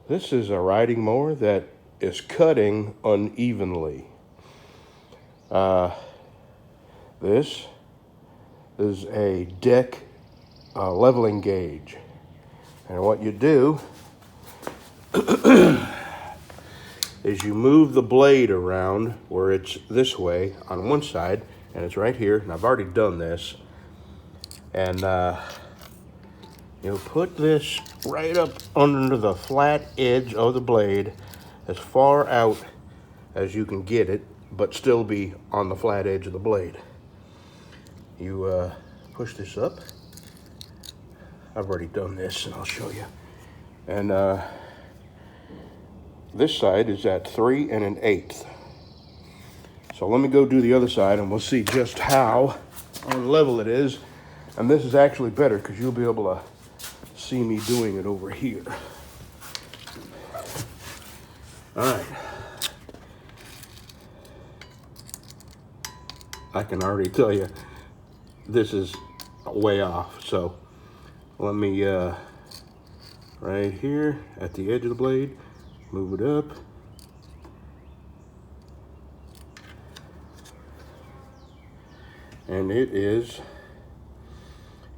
This is a riding mower that is cutting unevenly. This is a deck leveling gauge. And what you do is you move the blade around where it's this way on one side, and it's right here, and I've already done this. And you'll put this right up under the flat edge of the blade as far out as you can get it, but still be on the flat edge of the blade. You push this up. I've already done this, and I'll show you. And this side is at 3 1/8. So let me go do the other side, and we'll see just how on level it is. And this is actually better because you'll be able to see me doing it over here. All right. I can already tell you this is way off. So let me, right here at the edge of the blade, move it up. And it is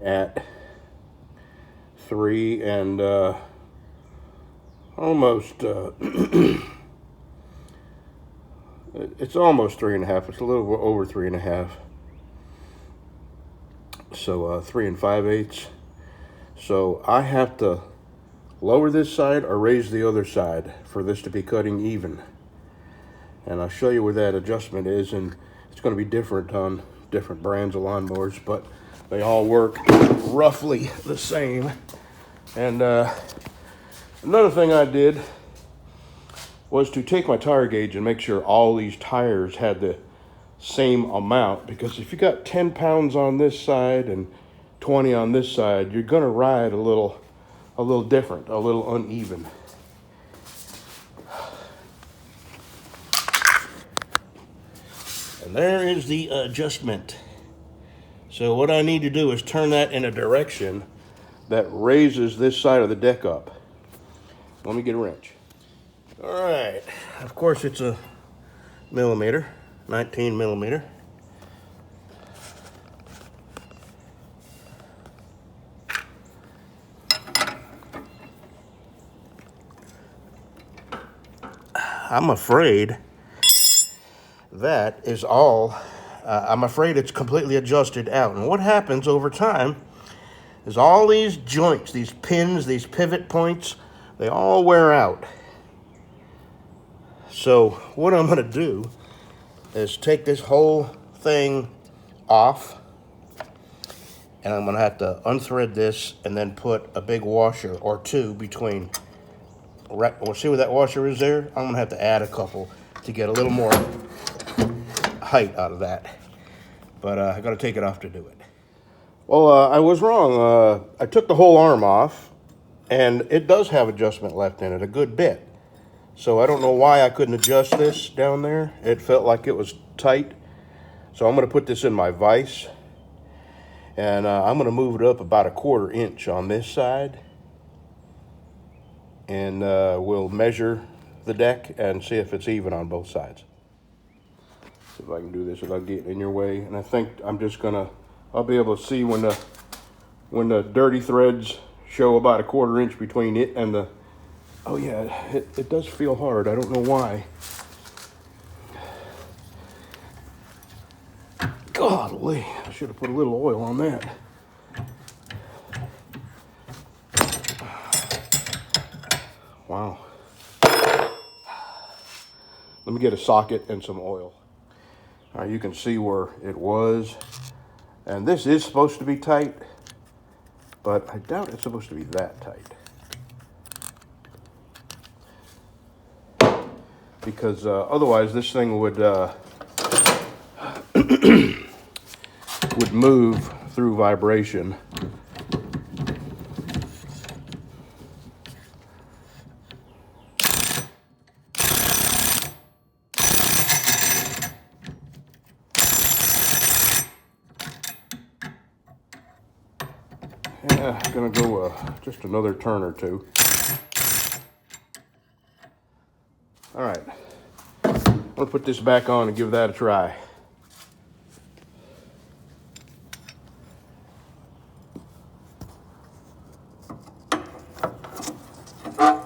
at 3 and almost it's almost 3 1/2. It's a little over 3 1/2. So 3 5/8. So I have to lower this side or raise the other side for this to be cutting even. And I'll show you where that adjustment is, and it's going to be different on different brands of lawnmowers, but they all work roughly the same. And another thing I did was to take my tire gauge and make sure all these tires had the same amount, because if you got 10 pounds on this side and 20 on this side, you're going to ride a little different, a little uneven. And there is the adjustment. So what I need to do is turn that in a direction that raises this side of the deck up. Let me get a wrench. All right, of course it's a millimeter, 19 millimeter. I'm afraid that is all. I'm afraid it's completely adjusted out. And what happens over time is all these joints, these pins, these pivot points, they all wear out. So what I'm going to do is take this whole thing off, and I'm going to have to unthread this and then put a big washer or two between. Well, see where that washer is there? I'm going to have to add a couple to get a little more height out of that. But I got to take it off to do it. Well, I was wrong. I took the whole arm off, and it does have adjustment left in it, a good bit. So I don't know why I couldn't adjust this down there. It felt like it was tight. So I'm going to put this in my vise, and I'm going to move it up about 1/4 inch on this side. And we'll measure the deck and see if it's even on both sides. See if I can do this without getting in your way. And I think I'm just gonna, I'll be able to see when the dirty threads show about 1/4 inch between it and the, oh yeah, it does feel hard. I don't know why. Golly, I should have put a little oil on that. Wow. Let me get a socket and some oil. All right, you can see where it was. And this is supposed to be tight, but I doubt it's supposed to be that tight. Because otherwise this thing would would move through vibration. Yeah, gonna go just another turn or two. All right, I'm gonna put this back on and give that a try. I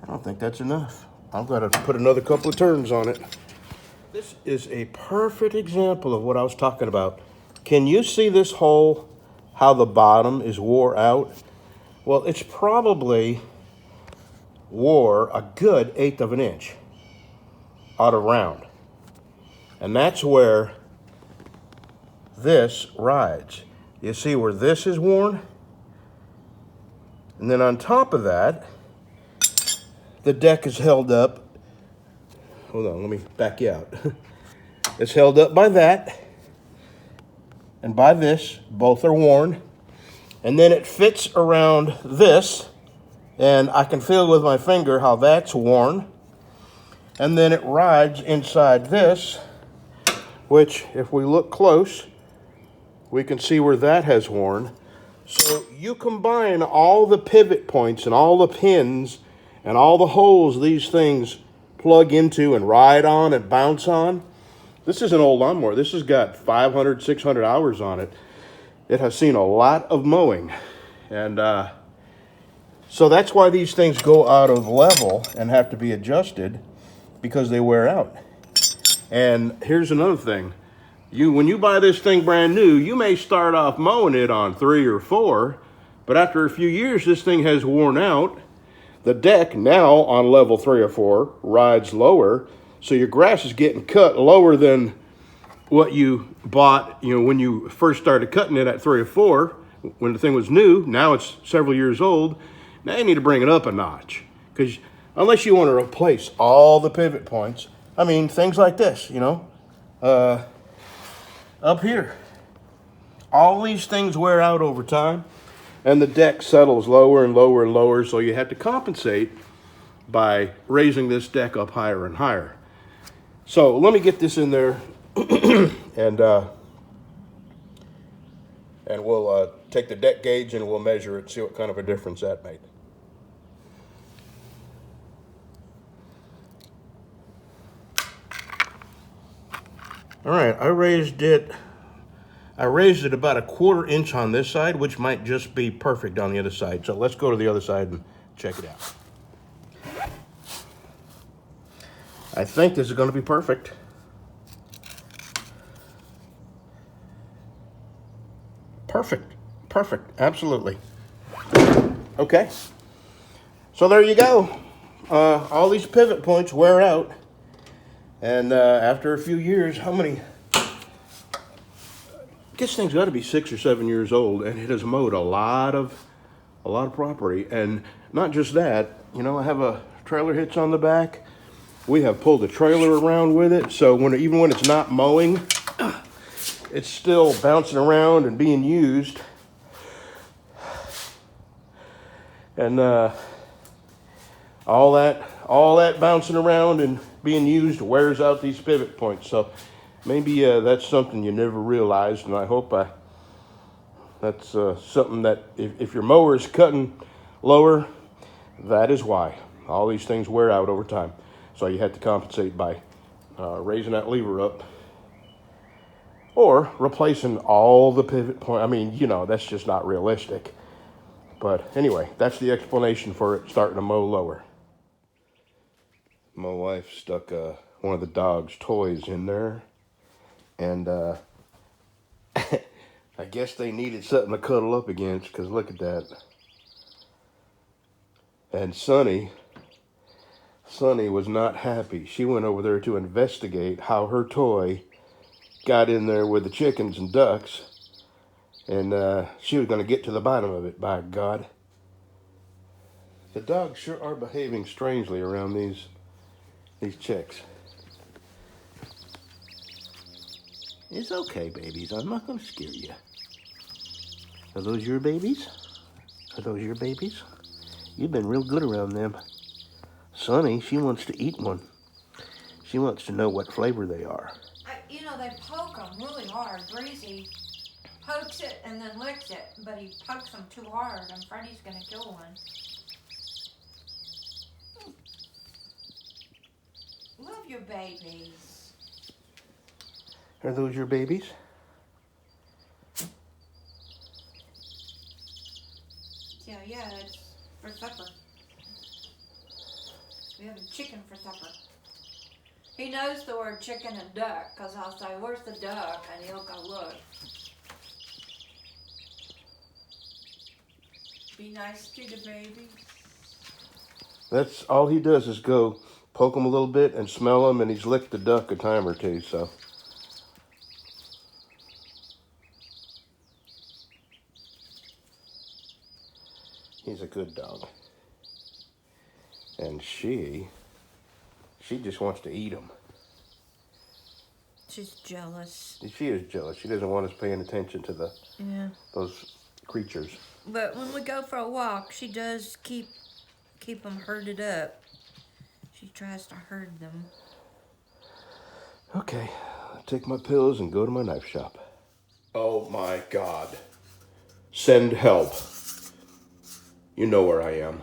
don't think that's enough. I'm gonna put another couple of turns on it. This is a perfect example of what I was talking about. Can you see this hole, how the bottom is wore out? Well, it's probably wore a good 1/8 of an inch out of round. And that's where this rides. You see where this is worn? And then on top of that, the deck is held up. Hold on, let me back you out. It's held up by that and by this. Both are worn. And then it fits around this, and I can feel with my finger how that's worn. And then it rides inside this, which if we look close, we can see where that has worn. So you combine all the pivot points and all the pins and all the holes these things plug into and ride on and bounce on. This is an old lawnmower. This has got 500, 600 hours on it. It has seen a lot of mowing. And so that's why these things go out of level and have to be adjusted, because they wear out. And here's another thing. When you buy this thing brand new, you may start off mowing it on 3 or 4, but after a few years, this thing has worn out. The deck now on level 3 or 4 rides lower, so your grass is getting cut lower than what you bought, when you first started cutting it at 3 or 4, when the thing was new. Now it's several years old. Now you need to bring it up a notch, because unless you want to replace all the pivot points, I mean, things like this, up here. All these things wear out over time, and the deck settles lower and lower and lower, so you have to compensate by raising this deck up higher and higher. So let me get this in there, and we'll take the deck gauge and we'll measure it, see what kind of a difference that made. All right, I raised it about a 1/4 inch on this side, which might just be perfect on the other side. So let's go to the other side and check it out. I think this is going to be perfect. Perfect, absolutely. Okay, so there you go. All these pivot points wear out. And after a few years, this thing's got to be 6 or 7 years old, and it has mowed a lot of property. And not just that, I have a trailer hitch on the back. We have pulled the trailer around with it, so even when it's not mowing, it's still bouncing around and being used. And all that bouncing around and being used wears out these pivot points. So maybe that's something you never realized, and I hope that's something that if your mower is cutting lower, that is why. All these things wear out over time. So you have to compensate by raising that lever up or replacing all the pivot point. I mean, that's just not realistic. But anyway, that's the explanation for it starting to mow lower. My wife stuck one of the dog's toys in there, and I guess they needed something to cuddle up against, because look at that. And Sunny was not happy. She went over there to investigate how her toy got in there with the chickens and ducks, and she was going to get to the bottom of it, by God. The dogs sure are behaving strangely around these chicks. It's okay, babies. I'm not going to scare you. Are those your babies? Are those your babies? You've been real good around them. Sonny, she wants to eat one. She wants to know what flavor they are. They poke them really hard. Breezy pokes it and then licks it, but he pokes them too hard and Freddy's gonna kill one. Love your babies. Are those your babies? Yeah, it's for supper. We have a chicken for supper. He knows the word chicken and duck, because I'll say, where's the duck? And he'll go look. Be nice to the baby. That's all he does is go poke him a little bit and smell him, and he's licked the duck a time or two, so. He's a good dog. And she just wants to eat him. She's jealous. She is jealous. She doesn't want us paying attention to those creatures. But when we go for a walk, she does keep them herded up. She tries to herd them. Okay, I'll take my pills and go to my knife shop. Oh my God. Send help. You know where I am.